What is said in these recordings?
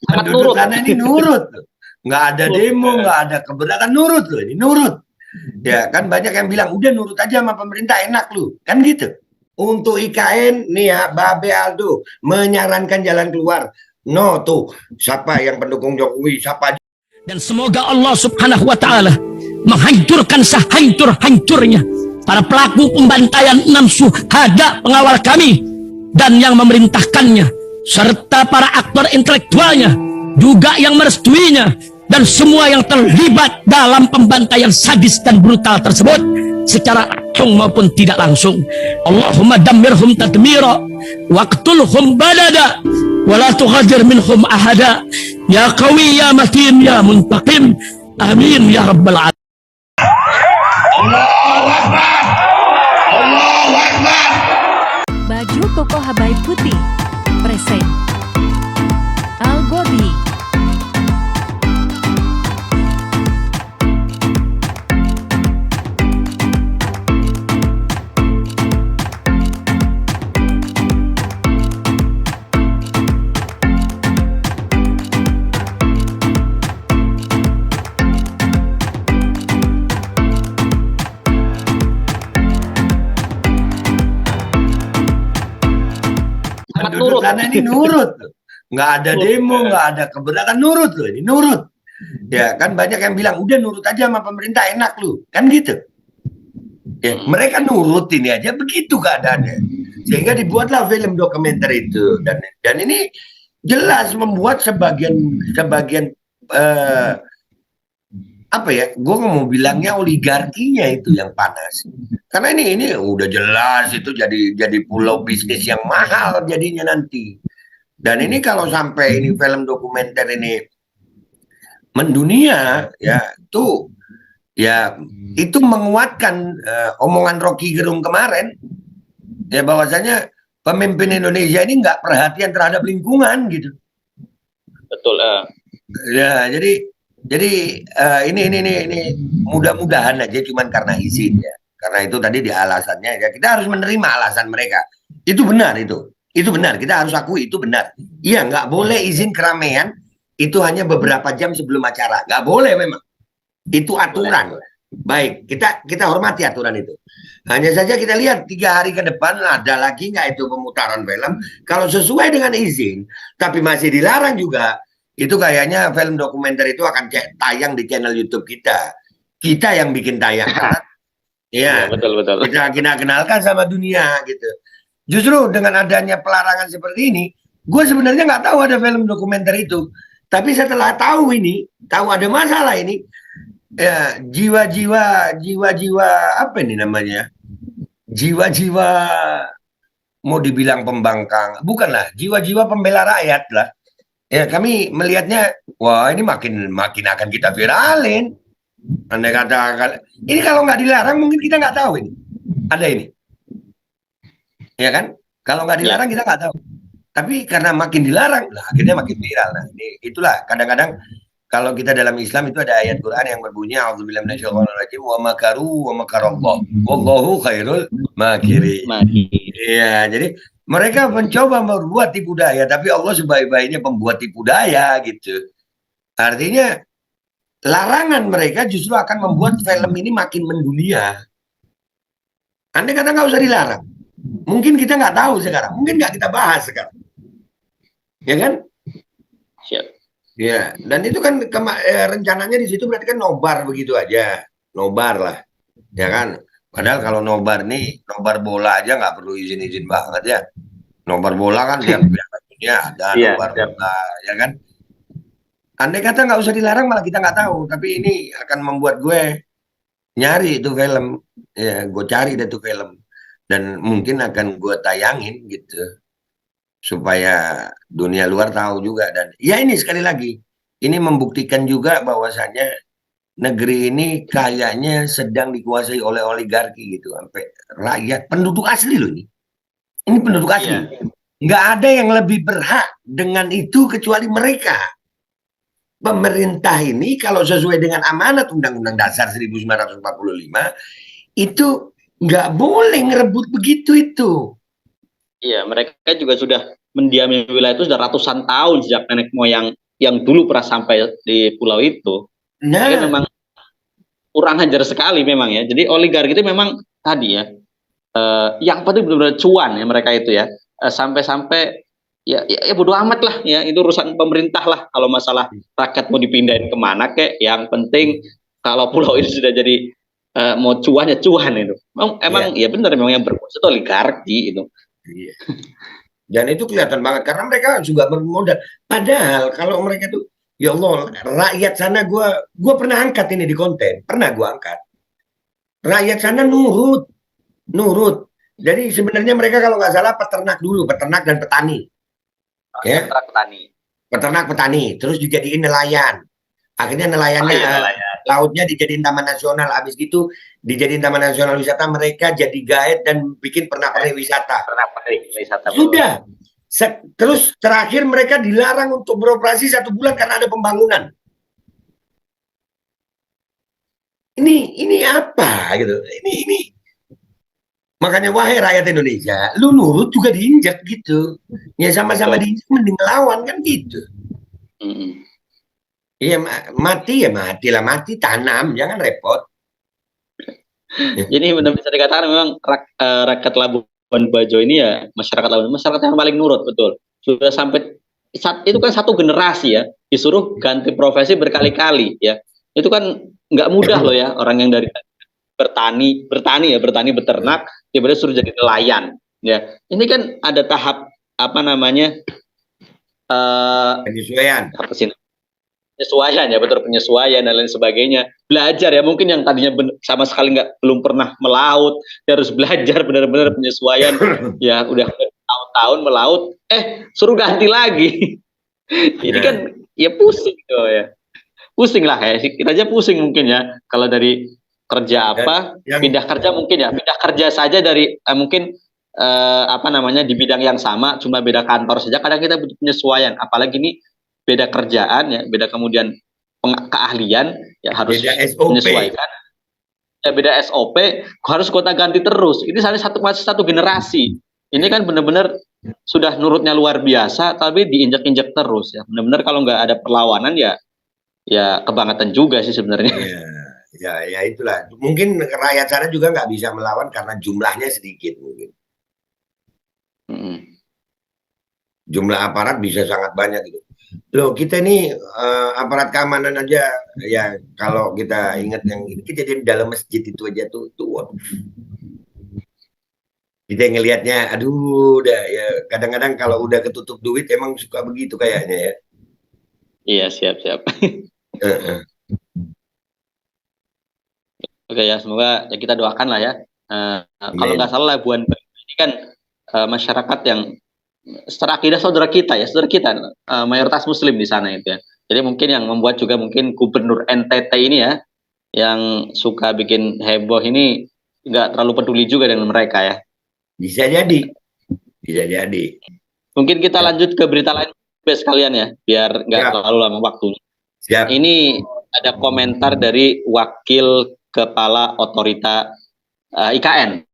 Sangat Penduduk nurut. sana ini nurut loh. Nggak ada demo, nggak ada keberatan, nurut loh, ini nurut. Ya kan banyak yang bilang udah nurut aja sama pemerintah, enak lu, kan gitu. Untuk IKN nih ya, Babe Aldo menyarankan jalan keluar. No tuh, siapa yang pendukung Jokowi, siapa. Dan semoga Allah Subhanahu wa Ta'ala menghancurkan sehancur-hancurnya para pelaku pembantaian 6 syuhada pengawal kami dan yang memerintahkannya, serta para aktor intelektualnya juga yang merestuinya, dan semua yang terlibat dalam pembantaian sadis dan brutal tersebut secara langsung maupun tidak langsung. Allahumma dammirhum tadmira waqtulhum badada wala tughadir minhum ahada ya qawi ya matin ya muntaqim amin ya rabbal alamin. Allahu Akbar, Allahu Akbar. Baju koko Habaib Putih present Al-Godi. Penduduk sana ini nurut loh. Nggak ada demo, nggak ada keberatan, nurut loh, ini nurut. Ya kan banyak yang bilang udah nurut aja sama pemerintah, enak lu, kan gitu. Ya, mereka nurut ini aja begitu keadaannya, sehingga dibuatlah film dokumenter itu, dan ini jelas membuat sebagian apa ya, gue mau bilangnya oligarkinya itu yang panas, karena ini udah jelas itu jadi pulau bisnis yang mahal jadinya nanti. Dan ini kalau sampai ini film dokumenter ini mendunia, ya itu menguatkan omongan Rocky Gerung kemarin, ya bahwasanya pemimpin Indonesia ini nggak perhatian terhadap lingkungan gitu. Betul. Ya jadi ini mudah-mudahan aja cuman karena izin ya, karena itu tadi di alasannya ya, kita harus menerima alasan mereka, itu benar, itu benar, kita harus akui itu benar. Iya, nggak boleh izin keramaian itu hanya beberapa jam sebelum acara, nggak boleh memang. Itu aturan. Baik, kita hormati aturan itu. Hanya saja kita lihat 3 hari ke depan ada lagi nggak itu pemutaran film. Kalau sesuai dengan izin, tapi masih dilarang juga, itu kayaknya film dokumenter itu akan tayang di channel YouTube kita. Kita yang bikin tayang. Ya, betul. Kita kenalkan sama dunia gitu. Justru dengan adanya pelarangan seperti ini, gue sebenarnya nggak tahu ada film dokumenter itu. Tapi setelah tahu ada masalah ini, ya jiwa-jiwa apa ini namanya? Jiwa-jiwa mau dibilang pembangkang, bukanlah, jiwa-jiwa pembela rakyat lah. Ya kami melihatnya, wah ini makin akan kita viralin. Andai kata ini kalau nggak dilarang mungkin kita nggak tahu ini ada ini. Ya kan? Kalau nggak dilarang kita nggak tahu. Tapi karena makin dilarang, lah akhirnya makin viral. Nah, itulah kadang-kadang kalau kita dalam Islam itu ada ayat Quran yang berbunyi a'udzubillahi minasyaitonirrajim wa makaru wa makarallah wallahu khairul makirin. Iya, jadi mereka mencoba membuat tipu daya, tapi Allah sebaik-baiknya pembuat tipu daya gitu. Artinya larangan mereka justru akan membuat film ini makin mendunia. Andai kata nggak usah dilarang, mungkin kita nggak tahu sekarang, mungkin nggak kita bahas sekarang, ya kan? Siap. Ya, dan itu kan rencananya di situ berarti kan nobar begitu aja, nobar lah, ya kan? Padahal kalau nobar bola aja nggak perlu izin banget ya. Nobar bola kan dia ada nobar bola, ya kan? Andai kata nggak usah dilarang malah kita nggak tahu, tapi ini akan membuat gue nyari itu film, ya gue cari deh tuh film, dan mungkin akan gue tayangin gitu supaya dunia luar tahu juga. Dan ya ini sekali lagi ini membuktikan juga bahwasannya negeri ini kayaknya sedang dikuasai oleh oligarki gitu, sampai rakyat penduduk asli loh ini penduduk asli, nggak ada yang lebih berhak dengan itu kecuali mereka. Pemerintah ini kalau sesuai dengan amanat Undang-Undang Dasar 1945 itu nggak boleh ngerebut begitu itu. Iya, mereka juga sudah mendiami wilayah itu sudah ratusan tahun sejak nenek moyang yang dulu pernah sampai di pulau itu, Nah, kan memang kurang ajar sekali memang ya. Jadi oligarki itu memang tadi ya, yang penting benar-benar cuan ya mereka itu ya. Sampai-sampai ya bodo amat lah ya, itu urusan pemerintah lah kalau masalah rakyat mau dipindahin kemana kek. Yang penting kalau pulau ini sudah jadi mau cuan ya cuan itu. Emang ya benar memang yang berkuasa itu oligarki itu. iya. Dan itu kelihatan banget karena mereka juga bermodal. Padahal kalau mereka tuh, ya Allah, rakyat sana gua pernah angkat ini di konten, pernah gua angkat. Rakyat sana nurut, nurut. Jadi sebenarnya mereka kalau nggak salah peternak dulu, peternak dan petani, ya, Petani. peternak petani, terus dijadiin nelayan. Akhirnya nelayannya lautnya dijadiin taman nasional, habis gitu dijadiin taman nasional wisata, mereka jadi guide dan bikin pernak-pernik wisata. Sudah. Terus terakhir mereka dilarang untuk beroperasi 1 bulan karena ada pembangunan. Ini apa gitu? Ini makanya wahai rakyat Indonesia, lu nurut juga diinjak gitu. Ya sama-sama diinjak mending lawan kan gitu. Iya, mati ya mati lah, mati tanam, jangan repot. Jadi benar bisa dikatakan memang rakyat Labuan Bajo ini ya masyarakat yang paling nurut, betul. Sudah sampai itu kan satu generasi ya, disuruh ganti profesi berkali-kali ya. Itu kan nggak mudah loh ya, orang yang dari bertani beternak tiba-tiba suruh jadi nelayan ya. Ini kan ada tahap apa namanya Penyesuaian. Penyesuaian ya, betul, penyesuaian dan lain sebagainya. Belajar ya, mungkin yang tadinya sama sekali belum pernah melaut, dia harus belajar benar-benar penyesuaian. Ya udah tahun-tahun melaut, suruh ganti lagi. Ini kan ya pusing gitu ya. Pusing lah ya, kita aja pusing mungkin ya. Kalau dari kerja apa, pindah kerja mungkin ya, pindah kerja saja dari mungkin apa namanya di bidang yang sama, cuma beda kantor saja. Kadang kita butuh penyesuaian, apalagi ini beda kerjaan ya, beda kemudian keahlian ya, harus menyesuaikan. Ya beda SOP, harus kota ganti terus. Ini masih satu generasi. Ini kan benar-benar sudah nurutnya luar biasa, tapi diinjak-injak terus ya. Benar-benar kalau nggak ada perlawanan ya kebangetan juga sih sebenarnya. Ya itulah. Mungkin rakyat sana juga nggak bisa melawan karena jumlahnya sedikit mungkin. Jumlah aparat bisa sangat banyak gitu. Loh, kita ini aparat keamanan aja ya, kalau kita ingat yang ini kejadian dalam masjid itu aja tuh kita ngelihatnya, aduh, udah ya, kadang-kadang kalau udah ketutup duit emang suka begitu kayaknya ya. Iya, siap. Oke ya, semoga ya kita doakan lah ya. Kalau nggak salah Labuan Bajo ini kan masyarakat yang secara akidah saudara kita, mayoritas Muslim di sana itu ya. Jadi mungkin yang membuat juga mungkin Gubernur NTT ini ya, yang suka bikin heboh ini nggak terlalu peduli juga dengan mereka ya. Bisa jadi. Mungkin kita lanjut ke berita lain sekalian ya, biar nggak terlalu lama waktunya. Siap. Ini ada komentar dari Wakil Kepala Otorita IKN,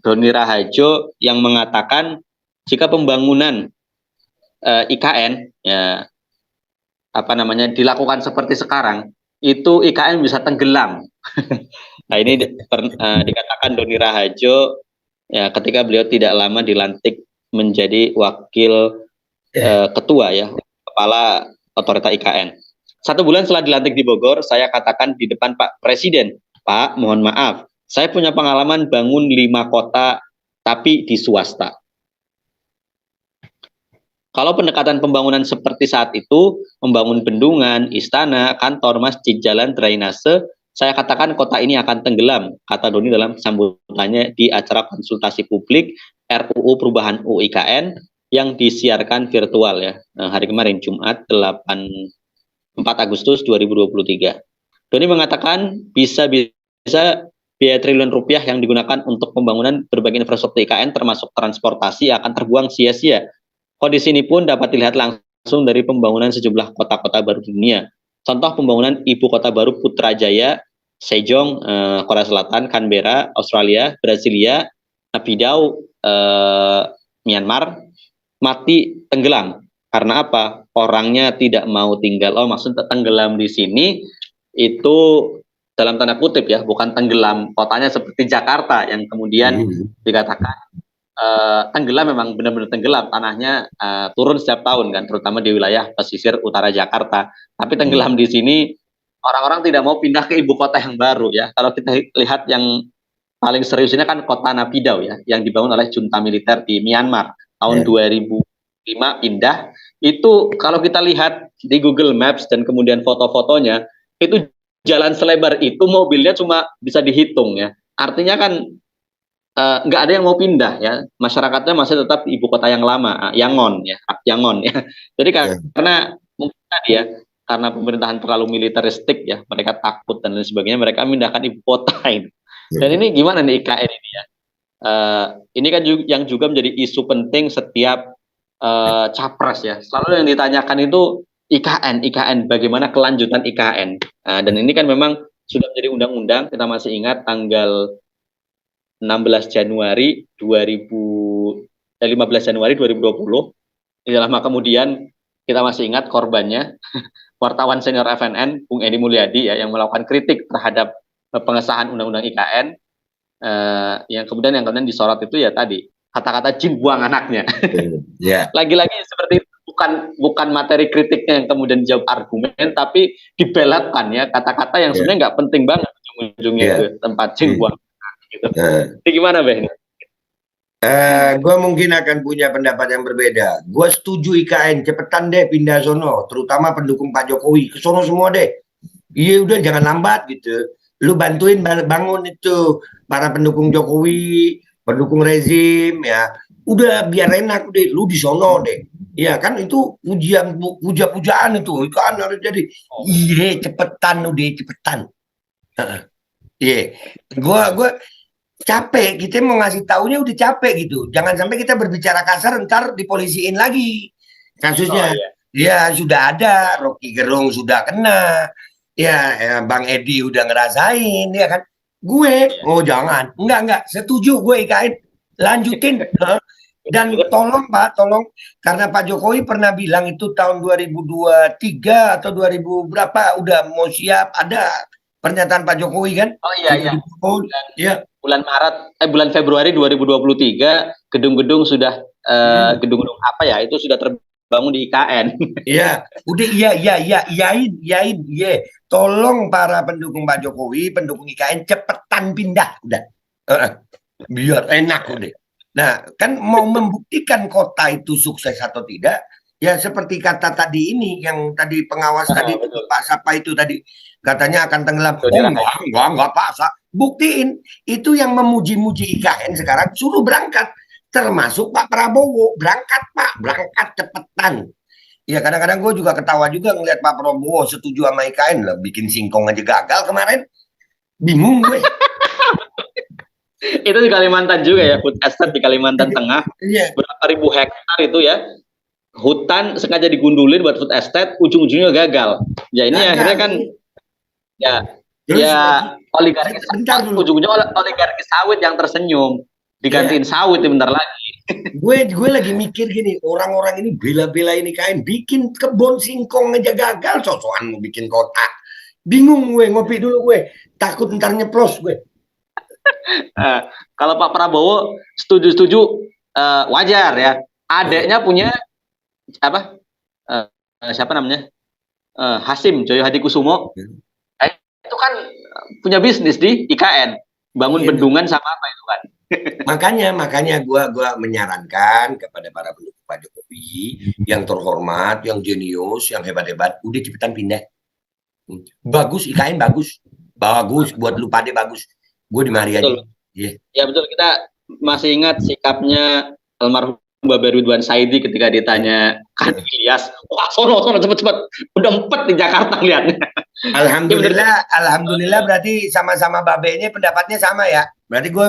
Doni Rahajo, yang mengatakan jika pembangunan IKN ya dilakukan seperti sekarang, itu IKN bisa tenggelam. Nah ini dikatakan Doni Rahajo ya ketika beliau tidak lama dilantik menjadi wakil ketua ya, kepala otorita IKN. 1 bulan setelah dilantik di Bogor, saya katakan di depan Pak Presiden, Pak, mohon maaf, saya punya pengalaman bangun 5 kota tapi di swasta. Kalau pendekatan pembangunan seperti saat itu, membangun bendungan, istana, kantor, masjid, jalan, drainase, saya katakan kota ini akan tenggelam, kata Doni dalam sambutannya di acara konsultasi publik RUU Perubahan UIKN yang disiarkan virtual ya, hari kemarin Jumat 4 Agustus 2023. Doni mengatakan bisa biaya triliun rupiah yang digunakan untuk pembangunan berbagai infrastruktur IKN termasuk transportasi akan terbuang sia-sia. Kondisi ini pun dapat dilihat langsung dari pembangunan sejumlah kota-kota baru di dunia. Contoh pembangunan ibu kota baru Putrajaya, Sejong, Korea Selatan, Canberra, Australia, Brasilia, Naypyidaw, Myanmar, mati tenggelam. Karena apa? orangnya tidak mau tinggal. Oh, maksudnya tenggelam di sini itu dalam tanda kutip ya, bukan tenggelam kotanya seperti Jakarta yang kemudian dikatakan tenggelam, memang benar-benar tenggelam, tanahnya turun setiap tahun kan, terutama di wilayah pesisir utara Jakarta. Tapi tenggelam di sini orang-orang tidak mau pindah ke ibu kota yang baru ya. Kalau kita lihat yang paling serius ini kan kota Naypyidaw ya, yang dibangun oleh junta militer di Myanmar tahun 2005 pindah. Itu kalau kita lihat di Google Maps dan kemudian foto-fotonya, itu jalan selebar itu mobilnya cuma bisa dihitung ya. Artinya kan nggak ada yang mau pindah ya. Masyarakatnya masih tetap di ibu kota yang lama, Yangon ya, Yangon ya. Jadi karena mungkin tadi ya, karena pemerintahan terlalu militeristik ya, mereka takut dan lain sebagainya, mereka memindahkan ibu kota ini. Dan ini gimana nih IKN ini ya? Ini kan yang juga menjadi isu penting setiap capres ya. Selalu yang ditanyakan itu IKN, bagaimana kelanjutan IKN. Dan ini kan memang sudah menjadi undang-undang, kita masih ingat tanggal 15 Januari 2020. Tidak lama kemudian kita masih ingat korbannya, wartawan senior FNN, Bung Edi Mulyadi ya, yang melakukan kritik terhadap pengesahan undang-undang IKN, yang kemudian disorot itu ya tadi kata-kata jin buang anaknya. Lagi-lagi seperti itu, bukan materi kritiknya yang kemudian dijawab argumen, tapi dibelatkan ya kata-kata yang sebenarnya nggak penting banget ujung-ujungnya itu tempat jin buang anak gitu. Jadi gimana Ben? Gue mungkin akan punya pendapat yang berbeda. Gue setuju IKN, cepetan deh pindah sono, terutama pendukung Pak Jokowi, ke sono semua deh. Iya udah jangan lambat gitu. Lu bantuin bangun itu para pendukung Jokowi, pendukung rezim ya. Udah biar enak deh, lu di sono deh. Iya kan itu puja-pujaan itu kan harus jadi. Iya cepetan udah cepetan. Iya, gua capek, kita mau ngasih taunya udah capek gitu. Jangan sampai kita berbicara kasar ntar dipolisiin lagi kasusnya. Ya sudah ada, Rocky Gerung sudah kena, ya Bang Edi udah ngerasain, ya kan. Gue jangan, enggak setuju gue IKN lanjutin. Dan tolong Pak, tolong, karena Pak Jokowi pernah bilang itu tahun 2023 atau 2000 berapa udah mau siap, ada pernyataan Pak Jokowi kan? Oh iya. Bulan Februari 2023 gedung-gedung sudah gedung-gedung apa ya itu sudah terbangun di IKN. Iya, udah iyain. Tolong para pendukung Pak Jokowi, pendukung IKN cepetan pindah udah. Biar enak udah. Nah, kan mau membuktikan kota itu sukses atau tidak, ya seperti kata tadi ini, yang tadi pengawas tadi Pak Sapa itu tadi katanya akan tenggelam. Enggak Pak, buktiin. Itu yang memuji-muji IKN sekarang suruh berangkat, termasuk Pak Prabowo, berangkat Pak, berangkat cepetan. Ya kadang-kadang gue juga ketawa juga ngeliat Pak Prabowo setuju sama IKN lah, bikin singkong aja gagal kemarin, bingung gue. Itu di Kalimantan juga ya, food estate di Kalimantan Tengah, berapa ribu hektar itu ya, hutan sengaja digundulin buat food estate, ujung-ujungnya gagal. Ya ini akhirnya kan oligarki sawit, ujung-ujungnya oligarki sawit yang tersenyum, digantiin sawit bentar lagi. Gue lagi mikir gini, orang-orang ini bela-belain IKN, bikin kebun singkong aja gagal, sosokan mau bikin kota. Bingung gue, ngopi dulu gue, takut ntar nyeplos gue. Kalau Pak Prabowo setuju wajar ya. Adeknya punya apa? Siapa namanya? Hasim Joyo Hadikusumo. Itu kan punya bisnis di IKN, bangun bendungan sama apa itu kan. Makanya gua menyarankan kepada para pendukung Pak Jokowi yang terhormat, yang jenius, yang hebat-hebat, udah cepetan pindah. Bagus IKN bagus buat lu pada bagus. Gue di mari aja. Ya betul, kita masih ingat sikapnya almarhum Babe Ridwan Saidi ketika ditanya kan Ilyas, wah sono cepet-cepet, udah 4 di Jakarta lihatnya. Alhamdulillah berarti sama-sama Babe ini pendapatnya sama ya. Berarti gue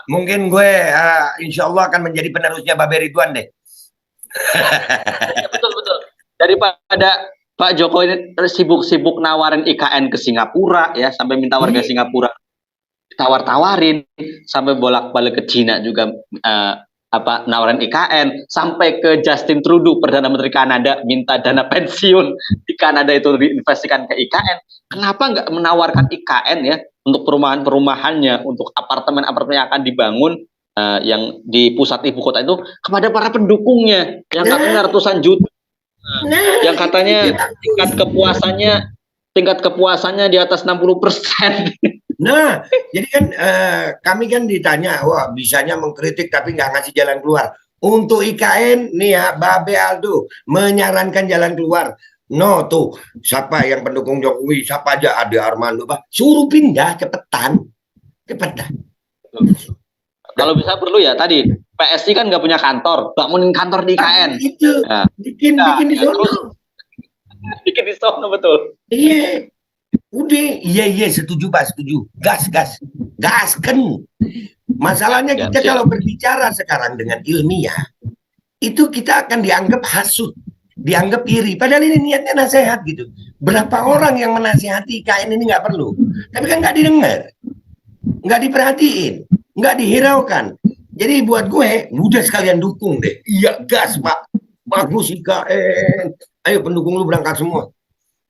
mungkin gue insya Allah akan menjadi penerusnya Babe Ridwan deh. Ya, betul. Daripada Pak Jokowi sibuk nawarin IKN ke Singapura ya, sampai minta warga Singapura tawar-tawarin, sampai bolak-balik ke Cina juga nawarin IKN, sampai ke Justin Trudeau, Perdana Menteri Kanada, minta dana pensiun di Kanada itu diinvestasikan ke IKN. Kenapa nggak menawarkan IKN ya untuk perumahan-perumahannya, untuk apartemen-apartemen yang akan dibangun yang di pusat ibu kota itu kepada para pendukungnya yang katanya ratusan juta, yang katanya tingkat kepuasannya di atas 60%. Nah, jadi kan kami kan ditanya, wah bisanya mengkritik tapi nggak ngasih jalan keluar. Untuk IKN nih ya, Babe Aldo menyarankan jalan keluar. No tuh, siapa yang pendukung Jokowi, siapa aja ada Armando, suruh pindah cepetan, cepet dah. Kalau bisa perlu ya tadi, PSI kan nggak punya kantor, bangunin kantor di IKN. Itu, bikin di sono. Bikin di sono, betul. Iya. Udah, iya setuju Pak, setuju. Gasken. Masalahnya kita kalau berbicara sekarang dengan ilmiah, itu kita akan dianggap hasut, dianggap iri. Padahal ini niatnya nasihat gitu. Berapa orang yang menasihati IKN ini nggak perlu, tapi kan nggak didengar, nggak diperhatiin, nggak dihiraukan. Jadi buat gue, udah sekalian dukung deh. Iya gas Pak, bagus IKN. Ayo pendukung lu berangkat semua.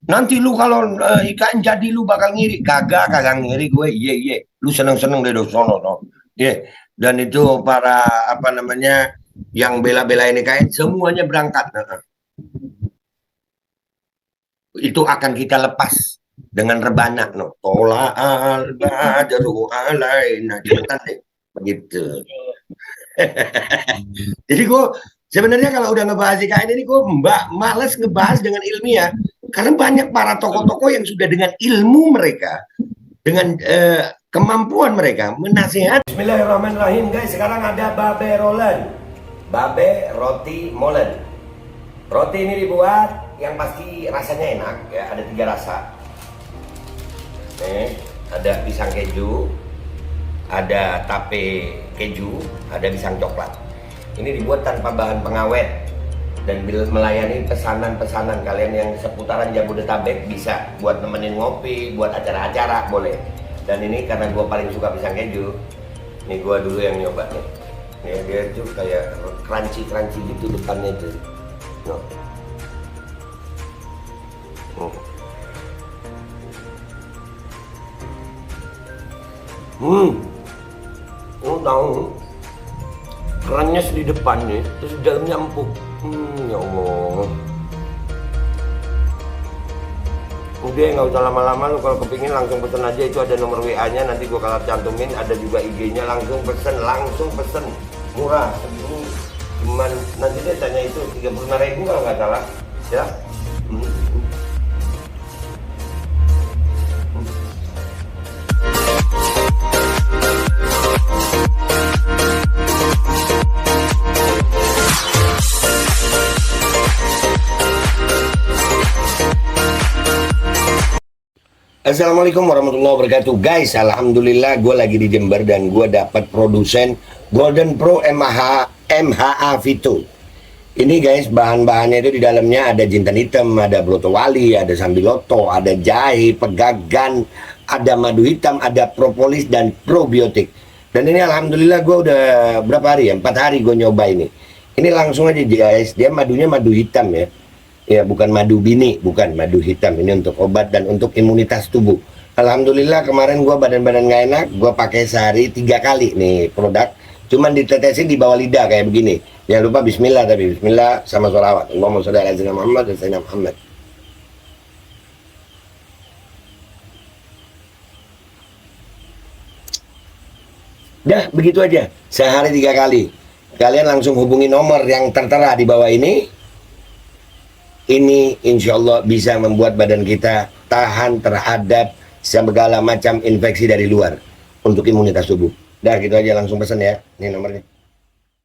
Nanti lu kalau IKN jadi lu bakal ngiri. Kagak ngiri gue. Iya. Lu seneng-seneng deh sono no. Iya. Dan itu para yang bela-belain IKN semuanya berangkat. Itu akan kita lepas dengan rebana no. Tola al-badru alaina deh. Begitu. Jadi gue sebenarnya kalau udah ngebahas IKN ini gue males ngebahas dengan ilmiah. Karena banyak para tokoh-tokoh yang sudah dengan ilmu mereka, dengan kemampuan mereka menasihat. Bismillahirrahmanirrahim guys, sekarang ada Babe Roland, Babe Roti Molen. Roti ini dibuat yang pasti rasanya enak ya, ada 3 rasa. Ada pisang keju, ada tape keju, ada pisang coklat. Ini dibuat tanpa bahan pengawet dan melayani pesanan-pesanan kalian yang seputaran Jabodetabek, bisa buat nemenin ngopi, buat acara-acara boleh. Dan ini karena gue paling suka pisang keju, ini gue dulu yang nyoba nih. Ya, dia tuh kayak crunchy gitu depannya tuh. No. Lu tahu kerannya di depannya, terus di dalamnya empuk. Ya Allah. Udah nggak usah lama-lama, lu kalau kepingin langsung pesen aja, itu ada nomor WA-nya, nanti gua kalau cantumin, ada juga IG-nya, langsung pesen, murah. Cuman nanti dia tanya itu 35.000 kalau nggak salah, ya. Assalamualaikum warahmatullahi wabarakatuh guys. Alhamdulillah gue lagi di Jember dan gue dapat produsen Golden Pro MHA Vito. Ini guys, bahan-bahannya itu di dalamnya ada jintan hitam, ada broto wali, ada sambiloto, ada jahe, pegagan, ada madu hitam, ada propolis dan probiotik. Dan ini alhamdulillah gue udah berapa hari ya, 4 hari gue nyoba ini. Ini langsung aja guys, dia madunya madu hitam ya. Ya bukan madu bini, bukan madu hitam. Ini untuk obat dan untuk imunitas tubuh. Alhamdulillah kemarin gue badan-badan gak enak, gue pakai sehari 3 kali nih produk. Cuman ditetesin di bawah lidah kayak begini. Jangan lupa bismillah, tapi bismillah sama sholawat. Allahumma sholli ala sayyidina Muhammad dan sayyidina Muhammad. Dah begitu aja, sehari 3 kali. Kalian langsung hubungi nomor yang tertera di bawah ini. Ini insya Allah bisa membuat badan kita tahan terhadap segala macam infeksi dari luar untuk imunitas tubuh. Dah gitu aja, langsung pesan ya, ini nomornya.